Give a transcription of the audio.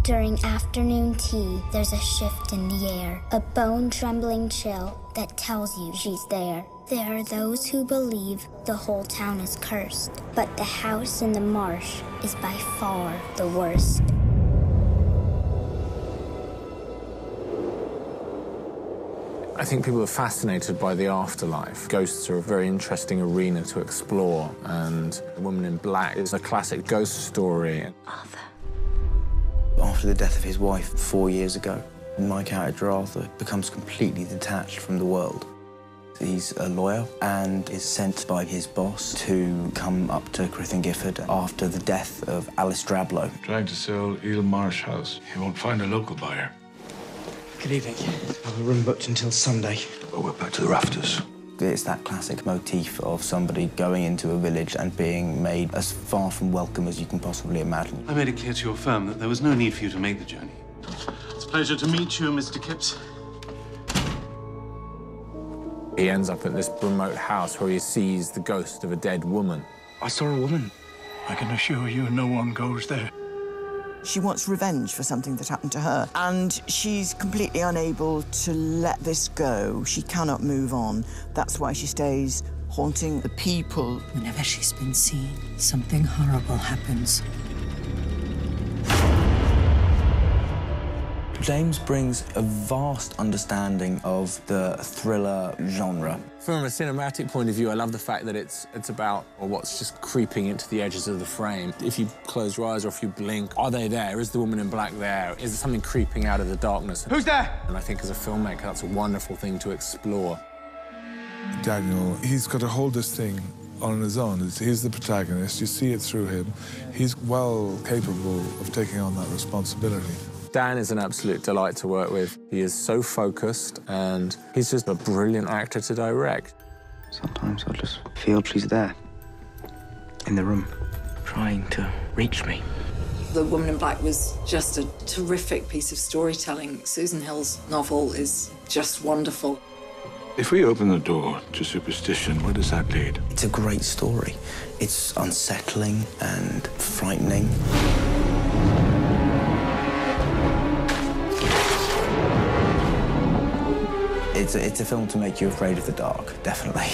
During afternoon tea, there's a shift in the air, a bone-trembling chill that tells you she's there. There are those who believe the whole town is cursed, but the house in the marsh is by far the worst. I think people are fascinated by the afterlife. Ghosts are a very interesting arena to explore, and The Woman in Black is a classic ghost story. Arthur. After the death of his wife 4 years ago, my character Arthur becomes completely detached from the world. He's a lawyer and is sent by his boss to come up to Crith and Gifford after the death of Alice Drablow. Trying to sell Eel Marsh House. He won't find a local buyer. Good evening. I have a room booked until Sunday. Well, we're back to the rafters. It's that classic motif of somebody going into a village and being made as far from welcome as you can possibly imagine. I made it clear to your firm that there was no need for you to make the journey. It's a pleasure to meet you, Mr. Kipps. He ends up at this remote house where he sees the ghost of a dead woman. I saw a woman. I can assure you no one goes there. She wants revenge for something that happened to her, and she's completely unable to let this go. She cannot move on. That's why she stays haunting the people. Whenever she's been seen, something horrible happens. James brings a vast understanding of the thriller genre. From a cinematic point of view, I love the fact that it's about what's just creeping into the edges of the frame. If you close your eyes or if you blink, are they there? Is the woman in black there? Is there something creeping out of the darkness? Who's there? And I think as a filmmaker, that's a wonderful thing to explore. Daniel, he's got to hold this thing on his own. He's the protagonist. You see it through him. He's well capable of taking on that responsibility. Dan is an absolute delight to work with. He is so focused, and he's just a brilliant actor to direct. Sometimes I just feel she's there, in the room, trying to reach me. The Woman in Black was just a terrific piece of storytelling. Susan Hill's novel is just wonderful. If we open the door to superstition, where does that lead? It's a great story. It's unsettling and frightening. It's a film to make you afraid of the dark, definitely.